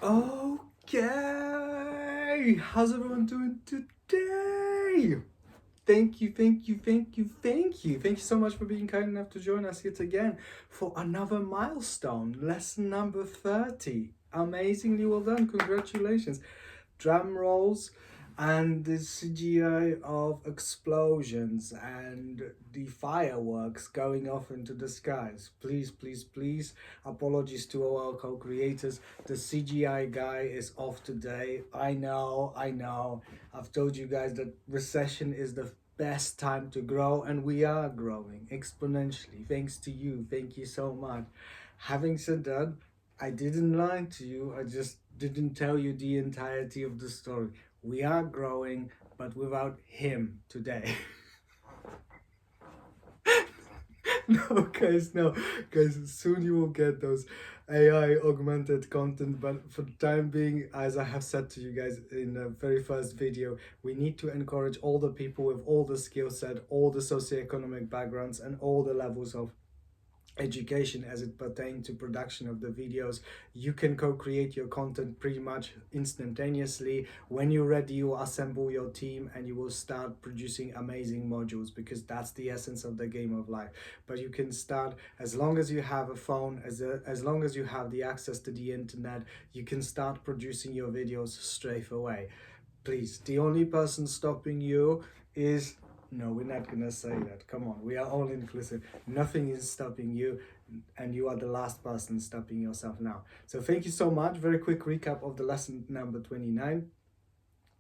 Okay, how's everyone doing today? Thank you, thank you, thank you, thank you. Thank you so much for being kind enough to join us yet again for another milestone, lesson number 30. Amazingly well done, congratulations. Drum rolls and the CGI of explosions and the fireworks going off into the skies. Please, please, please, apologies to all our co-creators. The CGI guy is off today. I know. I've told you guys that recession is the best time to grow, and we are growing exponentially. Thanks to you. Thank you so much. Having said that, I didn't lie to you. I just didn't tell you the entirety of the story. We are growing, but without him today. No, guys, no. Guys, soon you will get those AI augmented content, but for the time being, as I have said to you guys in the very first video, we need to encourage all the people with all the skill set, all the socioeconomic backgrounds, and all the levels of education as it pertains to production of the videos. You can co-create your content pretty much instantaneously. When you're ready, you assemble your team and you will start producing amazing modules, because that's the essence of the game of life. But you can start, as long as you have a phone, as long as you have the access to the internet, you can start producing your videos straight away. Please, the only person stopping you is, no, we're not gonna say that. Come on, we are all inclusive. Nothing is stopping you, and you are the last person stopping yourself now. So thank you so much. Very quick recap of the lesson number 29.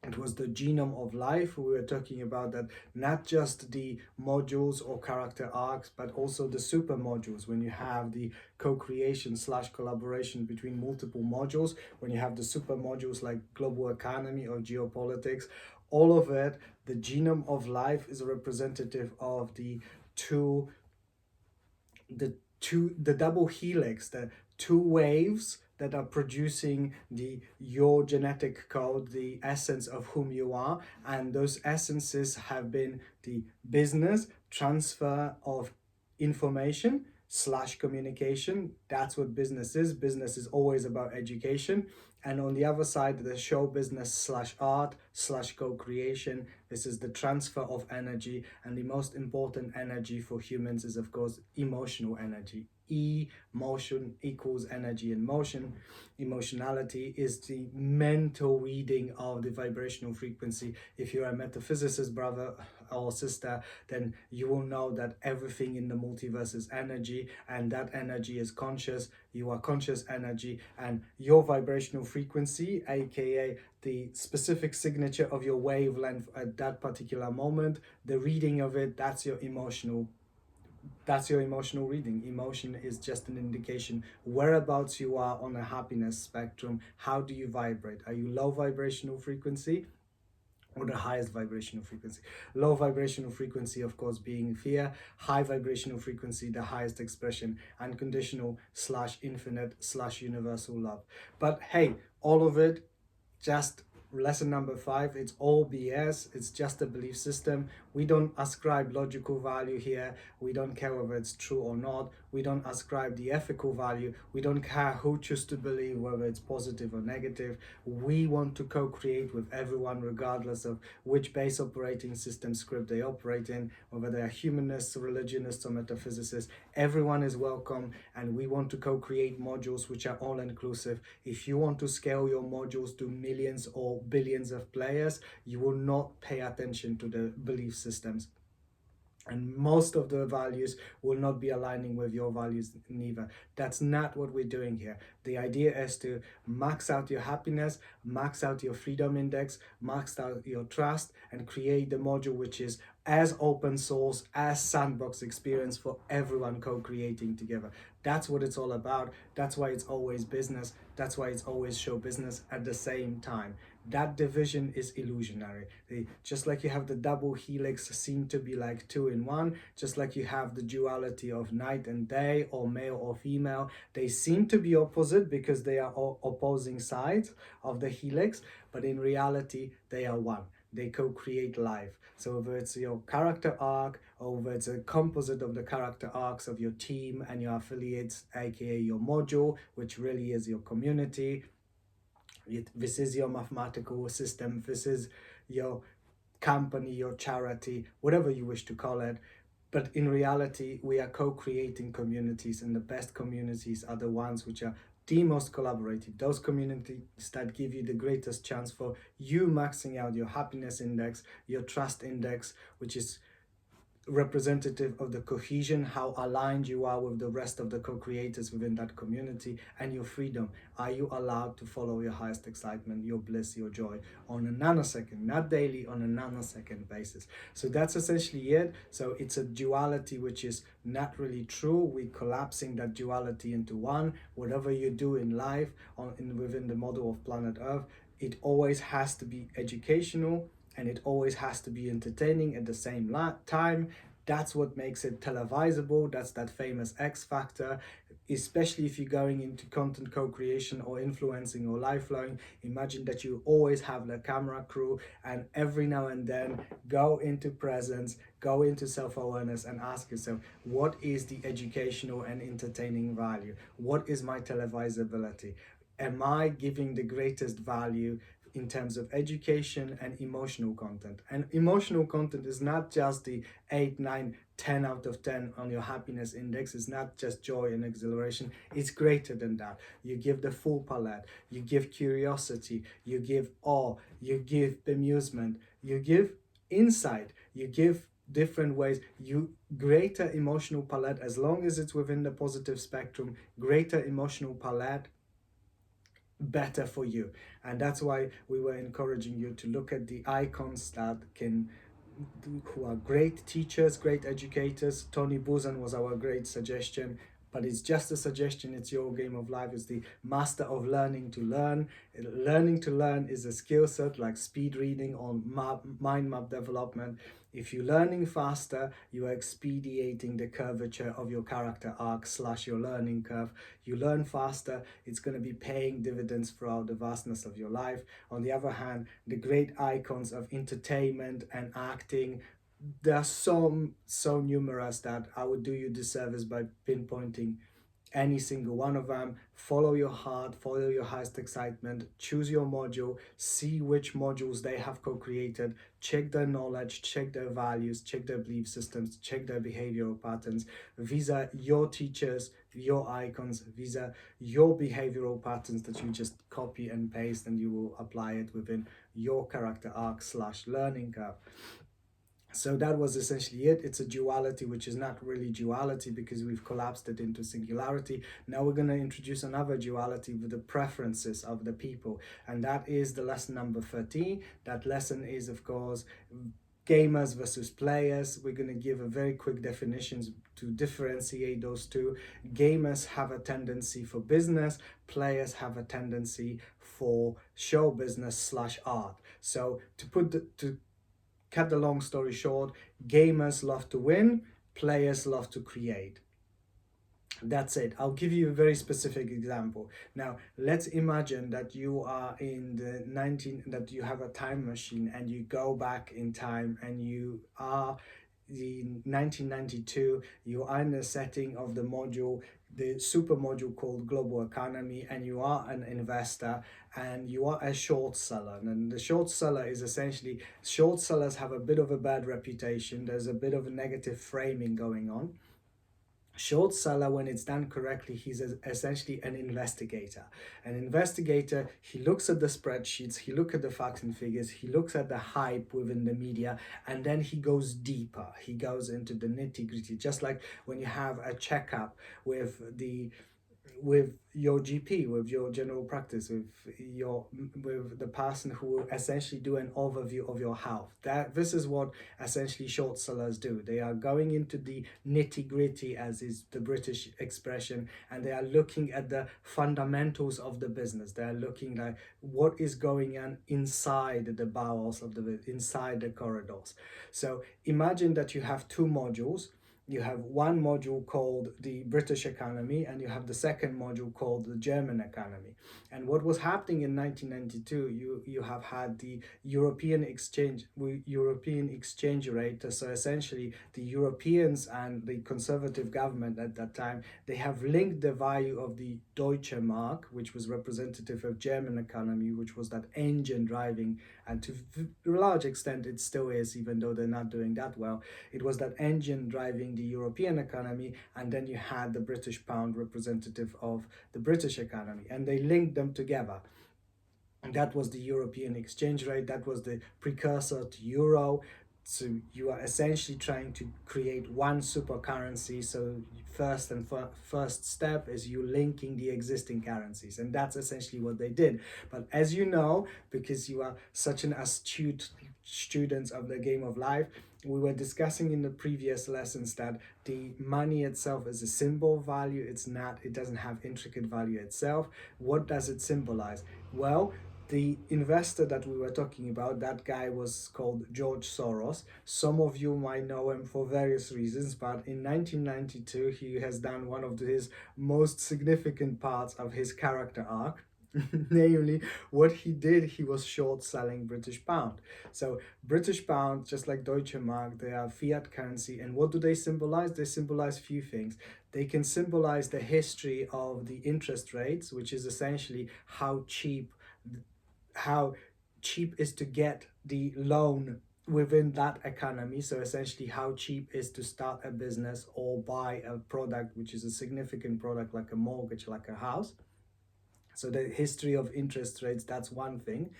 It was the genome of life. We were talking about that, not just the modules or character arcs, but also the super modules. When you have the co-creation slash collaboration between multiple modules, when you have the super modules like global economy or geopolitics, all of it, the genome of life is a representative of the double helix, the two waves that are producing your genetic code, the essence of whom you are. And those essences have been the business transfer of information slash communication. That's what business is. Business is always about education. And on the other side, the show business slash art slash co-creation, this is the transfer of energy. And the most important energy for humans is, of course, emotional energy. Emotion equals energy in motion. Emotionality is the mental reading of the vibrational frequency. If you're a metaphysicist, brother or sister, then you will know that everything in the multiverse is energy, and that energy is conscious. You are conscious energy, and your vibrational frequency, aka the specific signature of your wavelength at that particular moment, the reading of it, that's your emotional reading. Emotion is just an indication whereabouts you are on a happiness spectrum. How do you vibrate? Are you low vibrational frequency or the highest vibrational frequency? Low vibrational frequency, of course, being fear. High vibrational frequency, the highest expression, unconditional slash infinite slash universal love. But hey, all of it, just lesson number 5, it's all BS. It's just a belief system. We don't ascribe logical value here. We don't care whether it's true or not. We don't ascribe the ethical value. We don't care who chooses to believe, whether it's positive or negative. We want to co-create with everyone, regardless of which base operating system script they operate in, whether they are humanists, religionists, or metaphysicists. Everyone is welcome, and we want to co-create modules which are all inclusive. If you want to scale your modules to millions or billions of players, you will not pay attention to the belief systems, and most of the values will not be aligning with your values neither. That's not what we're doing here. The idea is to max out your happiness, max out your freedom index, max out your trust, and create the module which is as open source as Sandbox experience for everyone co-creating together. That's what it's all about. That's why it's always business. That's why it's always show business at the same time. That division is illusionary. Just like you have the double helix seem to be like two in one, just like you have the duality of night and day or male or female, they seem to be opposite because they are all opposing sides of the helix, but in reality they are one. They co-create life. So whether it's your character arc, or whether it's a composite of the character arcs of your team and your affiliates, aka your module, which really is your community, This is your mathematical system, this is your company, your charity, whatever you wish to call it. But in reality, we are co-creating communities, and the best communities are the ones which are the most collaborative. Those communities that give you the greatest chance for you maxing out your happiness index, your trust index, which is representative of the cohesion, how aligned you are with the rest of the co-creators within that community, and your freedom. Are you allowed to follow your highest excitement, your bliss, your joy on a nanosecond, not daily, on a nanosecond basis? So that's essentially it. So it's a duality which is not really true. We're collapsing that duality into one. Whatever you do in life within the model of planet Earth, it always has to be educational, and it always has to be entertaining at the same time. That's what makes it televisable. That's that famous X factor. Especially if you're going into content co-creation or influencing or life flowing, imagine that you always have the camera crew, and every now and then go into presence, go into self-awareness, and ask yourself, what is the educational and entertaining value? What is my televisability? Am I giving the greatest value in terms of education and emotional content? And emotional content is not just the 8, 9, 10 out of 10 on your happiness index. It's not just joy and exhilaration. It's greater than that. You give the full palette. You give curiosity. You give awe. You give bemusement. You give insight. You give different ways. You greater emotional palette, as long as it's within the positive spectrum, greater emotional palette, better for you. And that's why we were encouraging you to look at the icons that can, who are great teachers, great educators. Tony Buzan was our great suggestion, but it's just a suggestion. It's your game of life. It's the master of learning to learn. Learning to learn is a skill set like speed reading or mind map development. If you're learning faster, you are expediting the curvature of your character arc / your learning curve. You learn faster, it's going to be paying dividends throughout the vastness of your life. On the other hand, the great icons of entertainment and acting, there are so numerous that I would do you disservice by pinpointing any single one of them. Follow your heart, follow your highest excitement, choose your module, see which modules they have co-created, check their knowledge, check their values, check their belief systems, check their behavioral patterns. These are your teachers, your icons. These are your behavioral patterns that you just copy and paste, and you will apply it within your character arc / learning curve. So that was essentially it. It's a duality, which is not really duality because we've collapsed it into singularity. Now we're going to introduce another duality with the preferences of the people, and that is the lesson number 13. That lesson is, of course, gamers versus players. We're going to give a very quick definitions to differentiate those two. Gamers have a tendency for business, players have a tendency for show business / art. So to cut the long story short, gamers love to win, players love to create. That's it. I'll give you a very specific example. Now, let's imagine that you are in that you have a time machine and you go back in time, and you are in 1992, you are in the setting of the module, the super module called global economy, and you are an investor, and you are a short seller. And the short seller is essentially, short sellers have a bit of a bad reputation. There's a bit of a negative framing going on. Short seller, when it's done correctly, he's essentially an investigator. An investigator, he looks at the spreadsheets, he looks at the facts and figures, he looks at the hype within the media, and then he goes deeper. He goes into the nitty-gritty, just like when you have a checkup with your GP, with your general practice, with the person who will essentially do an overview of your health. This is what essentially short sellers do. They are going into the nitty-gritty, as is the British expression, and they are looking at the fundamentals of the business. They are looking like what is going on inside the bowels of inside the corridors. So imagine that you have two modules. you have one module called the British economy, and you have the second module called the German economy. And what was happening in 1992, you have had the European exchange rate. So essentially, the Europeans and the conservative government at that time, they have linked the value of the Deutsche Mark, which was representative of German economy, which was that engine driving, and to a large extent it still is, even though they're not doing that well. It was that engine driving the European economy, and then you had the British pound representative of the British economy, and they linked them together. And that was the European exchange rate, that was the precursor to euro. So you are essentially trying to create one super currency. So first step is you linking the existing currencies, and that's essentially what they did. But as you know, because you are such an astute student of the game of life, we were discussing in the previous lessons that the money itself is a symbol value. It doesn't have intricate value itself. What does it symbolize? Well, the investor that we were talking about, that guy was called George Soros. Some of you might know him for various reasons, but in 1992 he has done one of his most significant parts of his character arc. Namely, what he did, he was short selling British pound. So British pound, just like Deutsche Mark, they are fiat currency. And what do they symbolize? They symbolize few things. They can symbolize the history of the interest rates, which is essentially how cheap is to get the loan within that economy. So essentially how cheap is to start a business or buy a product, which is a significant product like a mortgage, like a house. So the history of interest rates, that's one thing.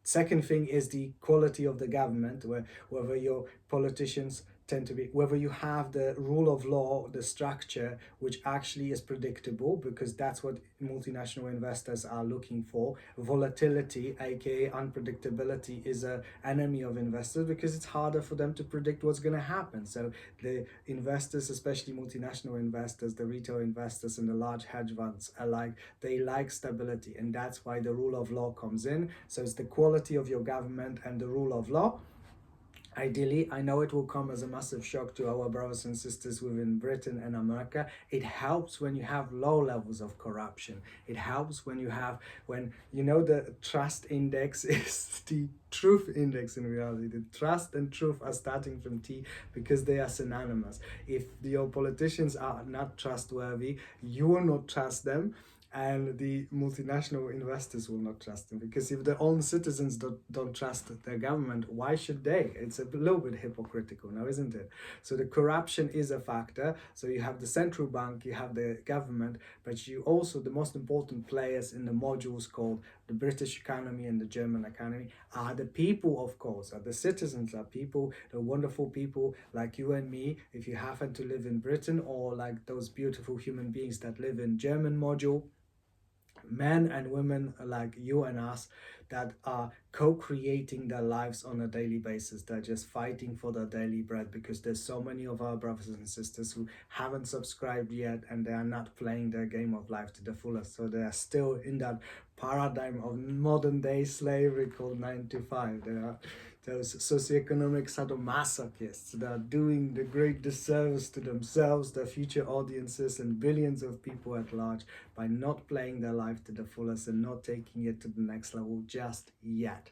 Second thing is the quality of the government, whether your politicians tend to be, whether you have the rule of law, the structure, which actually is predictable, because that's what multinational investors are looking for. Volatility, aka unpredictability, is an enemy of investors because it's harder for them to predict what's going to happen. So the investors, especially multinational investors, the retail investors and the large hedge funds alike, they like stability, and that's why the rule of law comes in. So it's the quality of your government and the rule of law. Ideally, I know it will come as a massive shock to our brothers and sisters within Britain and America. It helps when you have low levels of corruption. It helps when when you know the trust index is the truth index in reality. The trust and truth are starting from T because they are synonymous. If your politicians are not trustworthy, you will not trust them, and the multinational investors will not trust them, because if their own citizens don't trust their government, why should they? It's a little bit hypocritical now, isn't it? So the corruption is a factor. So you have the central bank, you have the government, but you also, the most important players in the modules called the British economy and the German economy are the people, of course, are the citizens, are people, the wonderful people like you and me, if you happen to live in Britain, or like those beautiful human beings that live in German module, men and women like you and us, that are co-creating their lives on a daily basis. They're just fighting for their daily bread, because there's so many of our brothers and sisters who haven't subscribed yet, and they are not playing their game of life to the fullest. So they are still in that paradigm of modern day slavery called 9 to 5. They are those socioeconomic sadomasochists that are doing the great disservice to themselves, their future audiences, and billions of people at large by not playing their life to the fullest and not taking it to the next level just yet.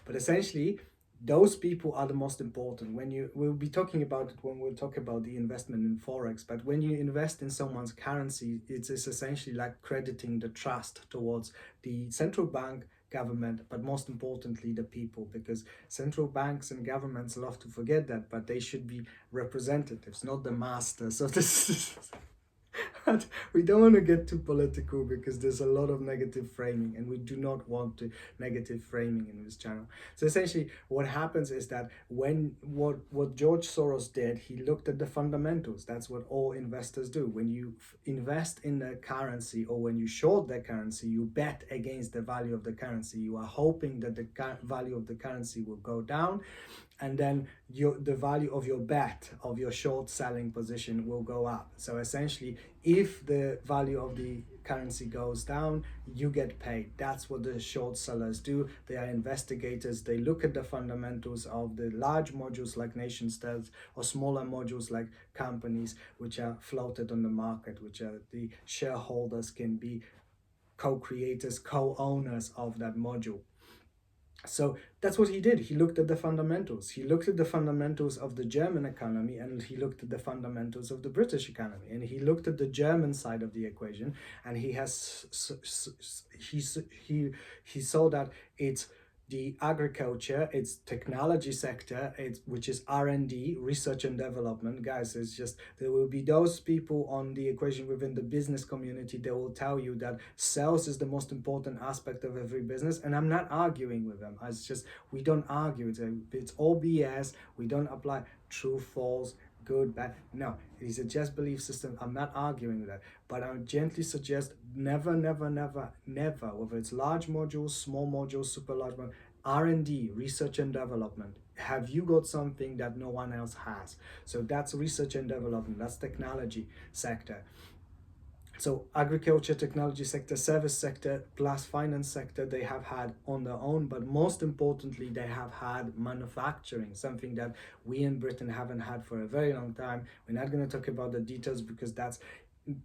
But essentially, those people are the most important. We'll be talking about it when we'll talk about the investment in forex, but when you invest in someone's currency, it's essentially like crediting the trust towards the central bank, government, but most importantly the people, because central banks and governments love to forget that, but they should be representatives, not the masters. So this is but we don't want to get too political, because there's a lot of negative framing, and we do not want to negative framing in this channel. So essentially what happens is that what George Soros did, he looked at the fundamentals. That's what all investors do. When you invest in a currency, or when you short the currency, you bet against the value of the currency. You are hoping that the value of the currency will go down, and then the value of your bet, of your short selling position, will go up. So essentially, if the value of the currency goes down, you get paid. That's what the short sellers do. They are investigators. They look at the fundamentals of the large modules like nation states or smaller modules like companies which are floated on the market, which are the shareholders can be co-creators, co-owners of that module. So that's what he did. He looked at the fundamentals. He looked at the fundamentals of the German economy, and he looked at the fundamentals of the British economy, and he looked at the German side of the equation, and he saw that it's the agriculture, it's technology sector, which is R&D, research and development. Guys, it's just, there will be those people on the equation within the business community that will tell you that sales is the most important aspect of every business, and I'm not arguing with them. It's just, we don't argue. It's all BS. We don't apply true, false, good, bad. No, it is a just belief system. I'm not arguing with that, but I would gently suggest never, whether it's large modules, small modules, super large modules, R&D, research and development. Have you got something that no one else has? So that's research and development. That's technology sector. So agriculture, technology sector, service sector, plus finance sector, they have had on their own, but most importantly, they have had manufacturing, something that we in Britain haven't had for a very long time. We're not going to talk about the details because that's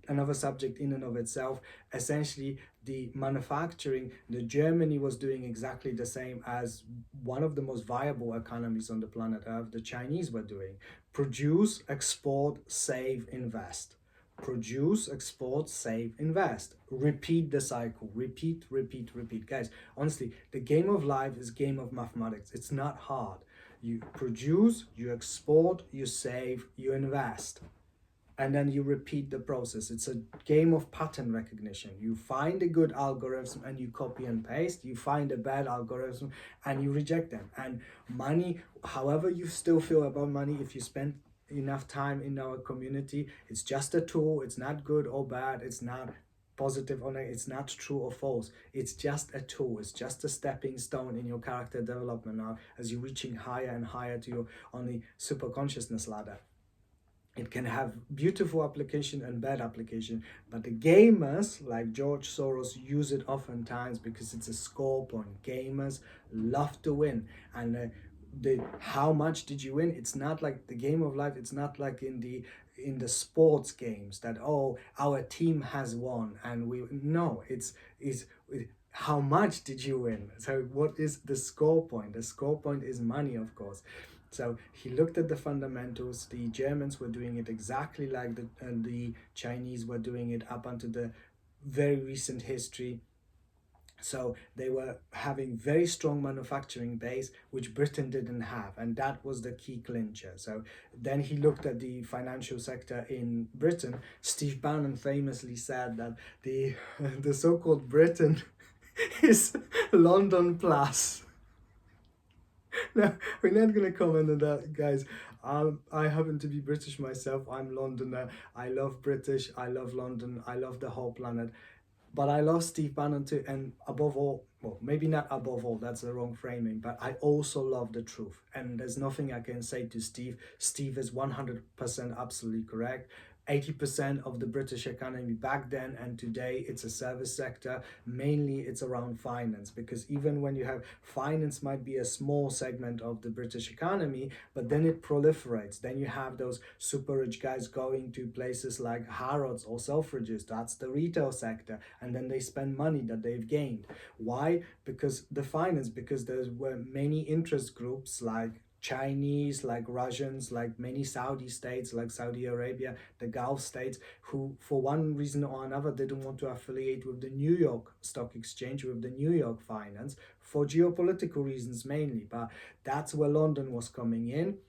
another subject in and of itself. Essentially, the manufacturing, the Germany was doing exactly the same as one of the most viable economies on the planet Earth, the Chinese were doing. Produce, export, save, invest. Produce, export, save, invest. Repeat the cycle. Repeat, repeat, repeat. Guys, honestly, the game of life is game of mathematics. It's not hard. You produce, you export, you save, you invest, and then you repeat the process. It's a game of pattern recognition. You find a good algorithm and you copy and paste. You find a bad algorithm and you reject them. And money, however you still feel about money, if you spend enough time in our community, it's just a tool. It's not good or bad. It's not positive or negative. It's not true or false. It's just a tool. It's just a stepping stone in your character development now as you're reaching higher and higher to your on the super consciousness ladder. It can have beautiful application and bad application, but the gamers like George Soros use it oftentimes because it's a score point. Gamers love to win, and the how much did you win? It's not like the game of life. It's not like in the sports games that, oh, our team has won and we no. It's how much did you win? So what is the score point? The score point is money, of course. So he looked at the fundamentals. The Germans were doing it exactly like the Chinese were doing it up until the very recent history. So they were having very strong manufacturing base, which Britain didn't have, and that was the key clincher. So then he looked at the financial sector in Britain. Steve Bannon famously said that the so-called Britain is London plus. No, we're not going to comment on that, guys. I happen to be British myself. I'm Londoner. I love British. I love London. I love the whole planet. But I love Steve Bannon too. And above all, well, maybe not above all, that's the wrong framing, but I also love the truth. And there's nothing I can say to Steve. Steve is 100% absolutely correct. 80% of the British economy back then and today, it's a service sector. Mainly it's around finance, because even when you have finance might be a small segment of the British economy, but then it proliferates. Then you have those super rich guys going to places like Harrods or Selfridges. That's the retail sector. And then they spend money that they've gained. Why? Because there were many interest groups like Chinese, like Russians, like many Saudi states, like Saudi Arabia, the Gulf states, who for one reason or another didn't want to affiliate with the New York Stock Exchange, with the New York finance, for geopolitical reasons mainly. But that's where London was coming in.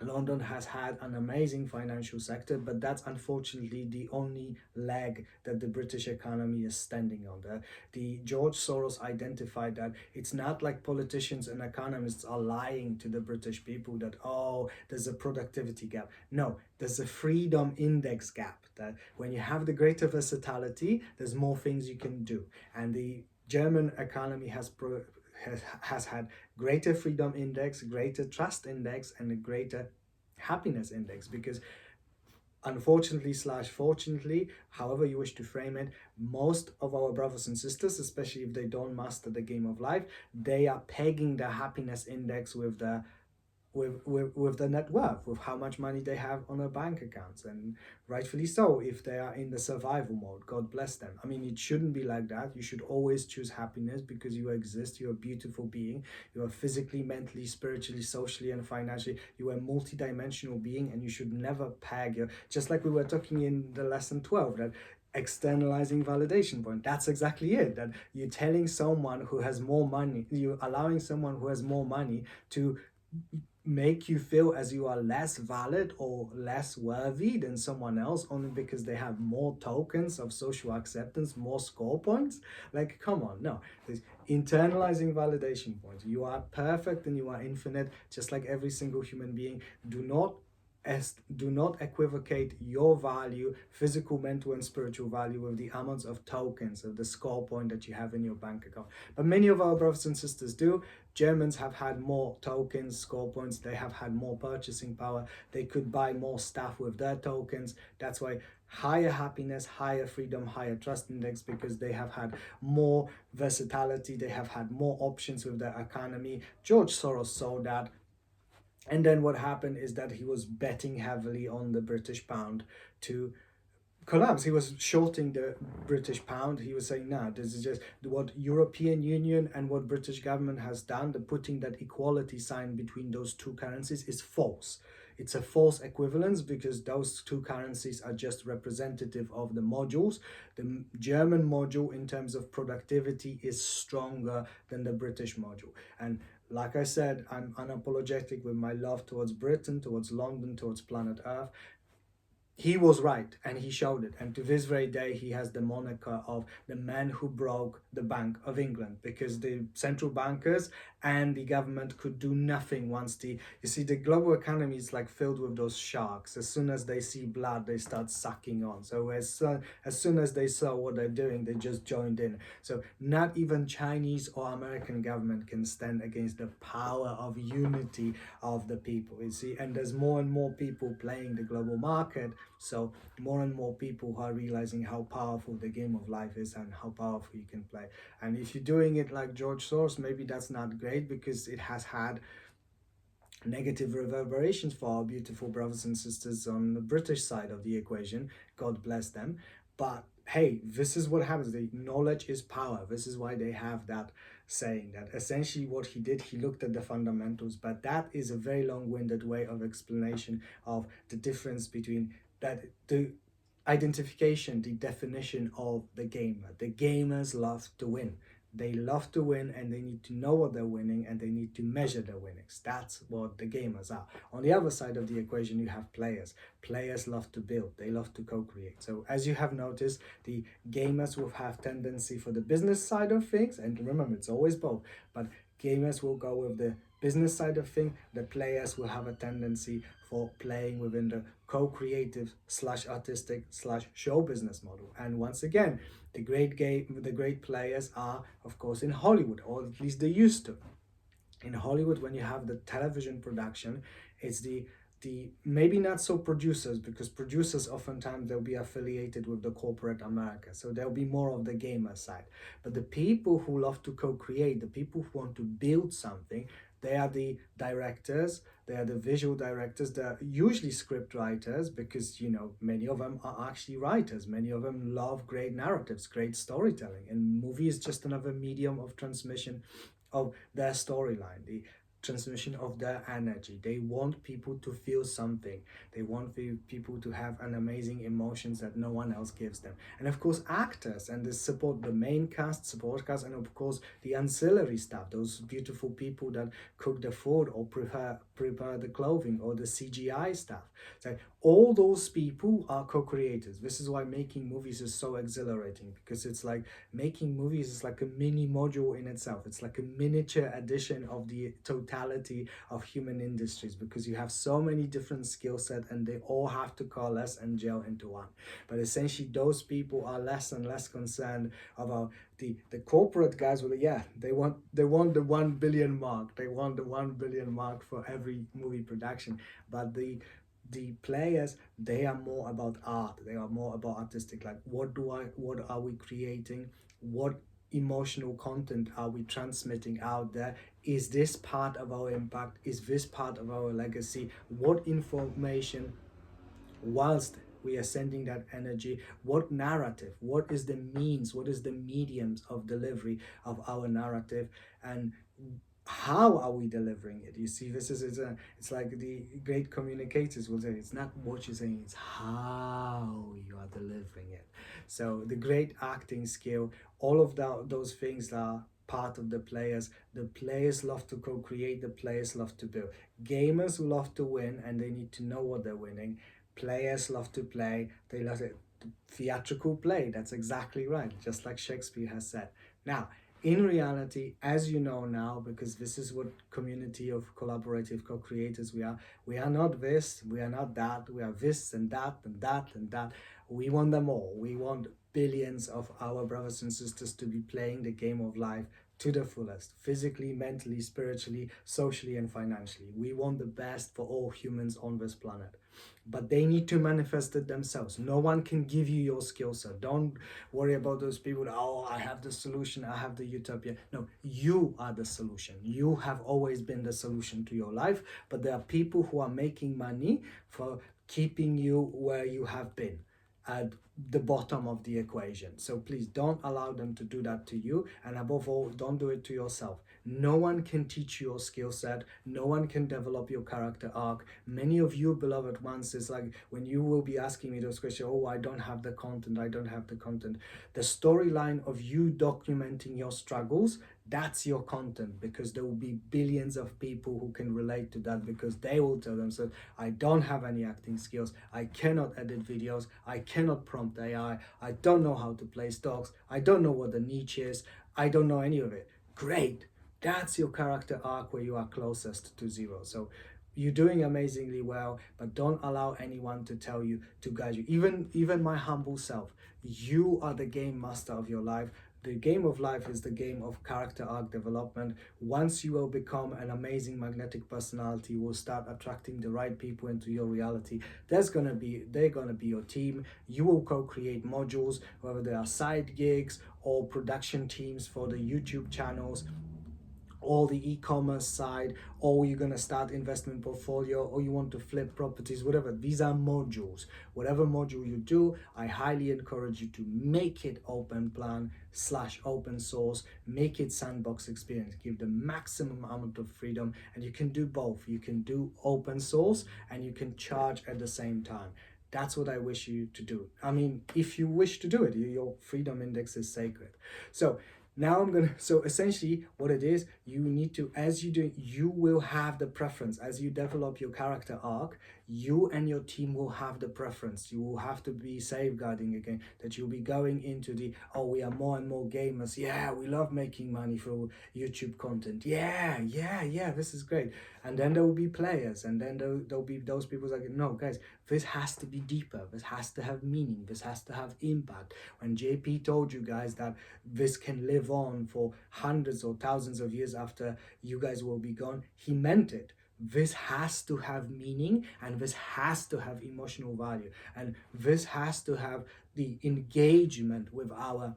London has had an amazing financial sector, but that's unfortunately the only leg that the British economy is standing on. The George Soros identified that it's not like politicians and economists are lying to the British people that, oh, there's a productivity gap. No, there's a freedom index gap, that when you have the greater versatility, there's more things you can do. And the German economy has had greater freedom index, greater trust index, and a greater happiness index, because unfortunately slash fortunately, however you wish to frame it, most of our brothers and sisters, especially if they don't master the game of life, they are pegging the happiness index with the with the net worth, with how much money they have on their bank accounts, and rightfully so if they are in the survival mode. God bless them. I mean, it shouldn't be like that. You should always choose happiness because you exist. You're a beautiful being. You are physically, mentally, spiritually, socially, and financially. You are a multi-dimensional being, and you should never peg your, just like we were talking in the lesson 12, that externalizing validation point. That's exactly it. That you're telling someone who has more money, you're allowing someone who has more money to make you feel as you are less valid or less worthy than someone else only because they have more tokens of social acceptance, more score points. Like, come on, no. There's internalizing validation points. You are perfect and you are infinite, just like every single human being. Do not equivocate your value, physical, mental, and spiritual value, with the amounts of tokens of the score point that you have in your bank account. But many of our brothers and sisters do. Germans have had more tokens, score points. They have had more purchasing power. They could buy more stuff with their tokens. That's why higher happiness, higher freedom, higher trust index, because they have had more versatility. They have had more options with their economy. George Soros saw that. And then what happened is that he was betting heavily on the British pound to collapse. He was shorting the British pound. He was saying, "No, this is just what European Union and what British government has done. The putting that equality sign between those two currencies is false. It's a false equivalence because those two currencies are just representative of the modules. The German module, in terms of productivity, is stronger than the British module." And like I said, I'm unapologetic with my love towards Britain, towards London, towards planet Earth. He was right and he showed it, and to this very day he has the moniker of the man who broke the Bank of England, because the central bankers and the government could do nothing once the, you see, the global economy is like filled with those sharks. As soon as they see blood they start sucking on. So as soon as they saw what they're doing, they just joined in. So not even Chinese or American government can stand against the power of unity of the people, you see. And there's more and more people playing the global market, so more and more people who are realizing how powerful the game of life is and how powerful you can play. And if you're doing it like George Soros, maybe that's not great because it has had negative reverberations for our beautiful brothers and sisters on the British side of the equation. God bless them. But hey, this is what happens. The knowledge is power. This is why they have that saying, that essentially what he did, he looked at the fundamentals. But that is a very long-winded way of explanation of the difference between that, the identification, the definition of the gamer. The gamers love to win. They love to win and they need to know what they're winning and they need to measure their winnings. That's what the gamers are. On the other side of the equation, you have players. Players love to build. They love to co-create. So as you have noticed, the gamers will have tendency for the business side of things. And remember, it's always both. But gamers will go with the business side of things. The players will have a tendency for playing within the co-creative slash artistic slash show business model. And once again, the great players are, of course, in Hollywood, or at least they used to. In Hollywood, when you have the television production, it's the maybe not so producers, because producers oftentimes they'll be affiliated with the corporate America, so there'll be more of the gamer side. But the people who love to co-create, the people who want to build something, they are the directors, they are the visual directors, they're usually script writers, because you know many of them are actually writers, many of them love great narratives, great storytelling, and movie is just another medium of transmission of their storyline, the transmission of their energy. They want people to feel something. They want people to have an amazing emotions that no one else gives them. And of course, actors, and this support the main cast, support cast, and of course the ancillary stuff, those beautiful people that cook the food or prepare the clothing or the CGI stuff. So all those people are co-creators. This is why making movies is so exhilarating, because it's like making movies is like a mini module in itself. It's like a miniature edition of the totality of human industries, because you have so many different skill sets and they all have to coalesce and gel into one. But essentially those people are less and less concerned about the corporate guys. Well, yeah, they want the 1 billion mark. They want the 1 billion mark for every movie production. But the The players, they are more about art, they are more about artistic, like what are we creating, what emotional content are we transmitting out there, is this part of our impact, is this part of our legacy, what information, whilst we are sending that energy, what narrative, what is the means, what is the mediums of delivery of our narrative, and how are we delivering it? You see, this is it's like the great communicators will say, it's not what you're saying, it's how you are delivering it. So the great acting skill, all of those things are part of the players. The players love to co-create, the players love to build. Gamers love to win and they need to know what they're winning. Players love to play, they love it. Theatrical play, that's exactly right, just like Shakespeare has said. Now, in reality, as you know now, because this is what community of collaborative co-creators we are not this, we are not that, we are this and that and that and that. We want them all. We want billions of our brothers and sisters to be playing the game of life to the fullest, physically, mentally, spiritually, socially, and financially. We want the best for all humans on this planet, but they need to manifest it themselves. No one can give you your skill set. Don't worry about those people that, oh, I have the solution, I have the utopia. No, you are the solution. You have always been the solution to your life, but there are people who are making money for keeping you where you have been, at the bottom of the equation. So please don't allow them to do that to you, and above all, don't do it to yourself. No one can teach you your skill set. No one can develop your character arc. Many of you beloved ones, is like when you will be asking me those questions, oh, I don't have the content, I don't have the content. The storyline of you documenting your struggles, that's your content, because there will be billions of people who can relate to that, because they will tell themselves, I don't have any acting skills, I cannot edit videos, I cannot prompt AI, I don't know how to play stocks, I don't know what the niche is, I don't know any of it. Great, that's your character arc where you are closest to zero. So you're doing amazingly well, but don't allow anyone to tell you, to guide you. Even my humble self, you are the game master of your life. The game of life is the game of character arc development. Once you will become an amazing magnetic personality, you will start attracting the right people into your reality. They're gonna be your team. You will co-create modules, whether they are side gigs or production teams for the YouTube channels, or the e-commerce side, or you're going to start investment portfolio, or you want to flip properties, whatever. These are modules. Whatever module you do, I highly encourage you to make it open plan / open source, make it sandbox experience, give the maximum amount of freedom, and you can do both. You can do open source and you can charge at the same time. That's what I wish you to do. I mean, if you wish to do it, your freedom index is sacred. So now so essentially what it is, you need to, as you do, you will have the preference. As you develop your character arc, you and your team will have the preference. You will have to be safeguarding again, that you'll be going into the, oh, we are more and more gamers. Yeah, we love making money through YouTube content. Yeah, this is great. And then there will be players, and then there'll be those people like, no, guys, this has to be deeper. This has to have meaning. This has to have impact. When JP told you guys that this can live on for hundreds or thousands of years after you guys will be gone, he meant it. This has to have meaning, and this has to have emotional value, and this has to have the engagement with our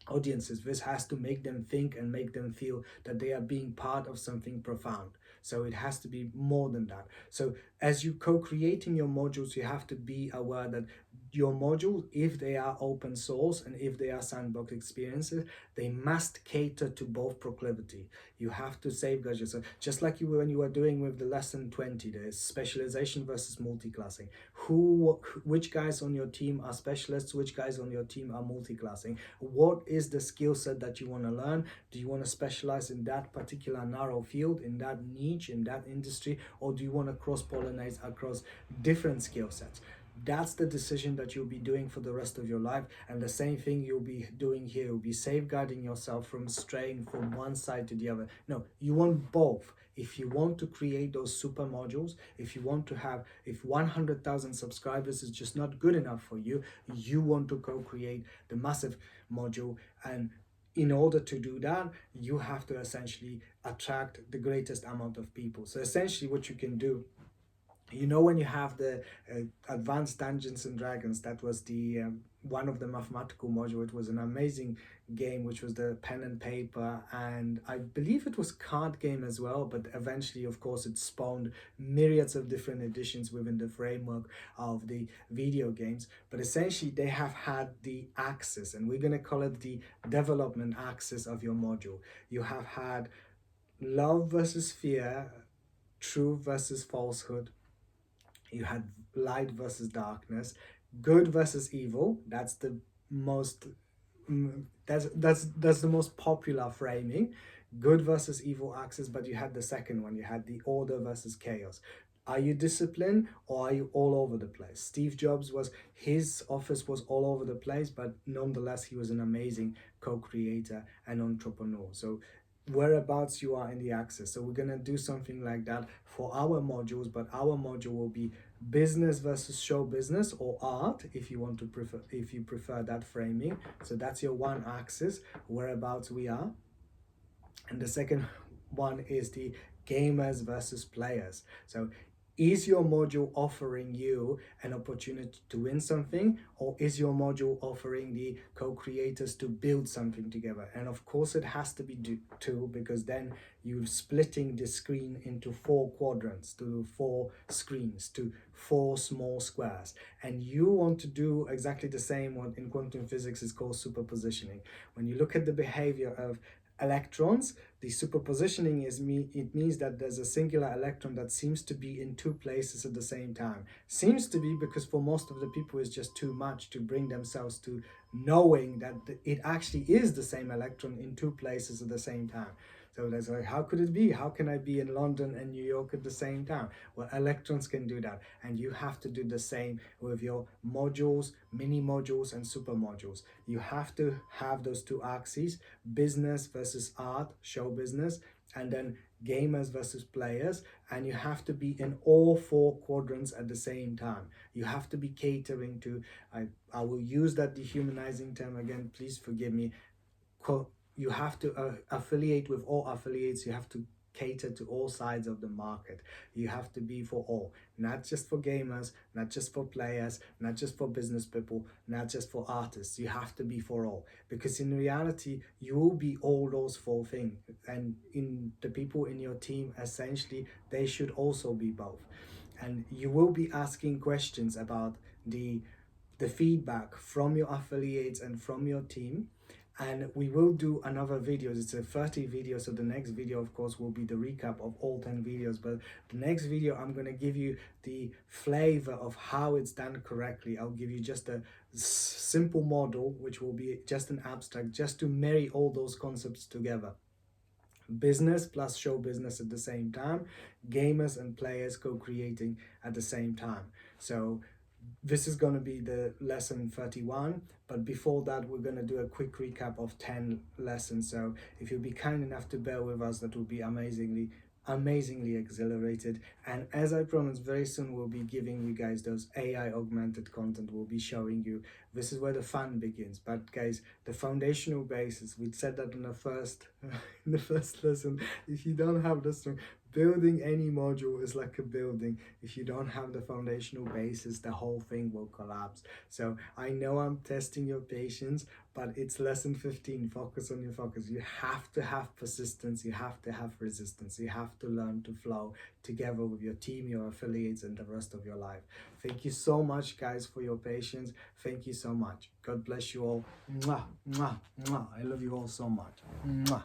audiences. This has to make them think and make them feel that they are being part of something profound. So it has to be more than that. So as you co-creating your modules, you have to be aware that your module, if they are open source and if they are sandbox experiences, they must cater to both proclivity. You have to safeguard yourself, just like you were when you were doing with the lesson 20, the specialization versus multi-classing. Which guys on your team are specialists, which guys on your team are multi-classing? What is the skill set that you want to learn? Do you want to specialize in that particular narrow field, in that niche, in that industry, or do you want to cross-pollinate across different skill sets? That's the decision that you'll be doing for the rest of your life, and the same thing you'll be doing here. You'll be safeguarding yourself from straying from one side to the other. No, you want both. If you want to create those super modules, if you want to have, if 100,000 subscribers is just not good enough for you, you want to co-create the massive module. And in order to do that, you have to essentially attract the greatest amount of people. So essentially what you can do You know, when you have the advanced Dungeons and Dragons, that was the one of the mathematical module. It was an amazing game, which was the pen and paper, and I believe it was card game as well. But eventually, of course, it spawned myriads of different editions within the framework of the video games. But essentially, they have had the axis, and we're gonna call it the development axis of your module. You have had love versus fear, truth versus falsehood, you had light versus darkness, good versus evil. That's the most that's the most popular framing, good versus evil axis. But you had the second one, you had the order versus chaos. Are you disciplined or are you all over the place? Steve Jobs was, his office was all over the place, but nonetheless he was an amazing co-creator and entrepreneur. So whereabouts you are in the axis. So we're going to do something like that for our modules, but our module will be business versus show business, or art, if you want to prefer, if you prefer that framing. So that's your one axis, whereabouts we are. And the second one is the gamers versus players. So is your module offering you an opportunity to win something, or is your module offering the co-creators to build something together? And of course it has to be two, because then you're splitting the screen into 4 quadrants, to 4 screens, to 4 small squares. And you want to do exactly the same. What in quantum physics is called superpositioning. When you look at the behavior of electrons, the superpositioning it means that there's a singular electron that seems to be in 2 places at the same time. Seems to be, because for most of the people it's just too much to bring themselves to knowing that it actually is the same electron in 2 places at the same time. So that's like, how could it be? How can I be in London and New York at the same time? Well, electrons can do that. And you have to do the same with your modules, mini modules, and super modules. You have to have those 2 axes, business versus art, show business, and then gamers versus players. And you have to be in all 4 quadrants at the same time. You have to be catering to, I will use that dehumanizing term again, please forgive me. You have to affiliate with all affiliates. You have to cater to all sides of the market. You have to be for all, not just for gamers, not just for players, not just for business people, not just for artists. You have to be for all, because in reality you will be all those 4 things, and in the people in your team, essentially they should also be both. And you will be asking questions about the feedback from your affiliates and from your team. And we will do another videos. It's a 30 video, so the next video of course will be the recap of all 10 videos, but the next video I'm going to give you the flavor of how it's done correctly. I'll give you just a simple model, which will be just an abstract, just to marry all those concepts together. Business plus show business at the same time, gamers and players co-creating at the same time. So this is going to be the lesson 31, but before that we're going to do a quick recap of 10 lessons. So if you'll be kind enough to bear with us, that would be amazingly exhilarated. And as I promised, very soon we'll be giving you guys those AI augmented content. We'll be showing you, this is where the fun begins. But guys, the foundational basis, we said that in the first in the first lesson, if you don't have this one, building any module is like a building. If you don't have the foundational basis, the whole thing will collapse. So I know I'm testing your patience, but it's lesson 15. Focus on your focus. You have to have persistence. You have to have resistance. You have to learn to flow together with your team, your affiliates, and the rest of your life. Thank you so much, guys, for your patience. Thank you so much. God bless you all. Mwah, mwah, mwah. I love you all so much. Mwah.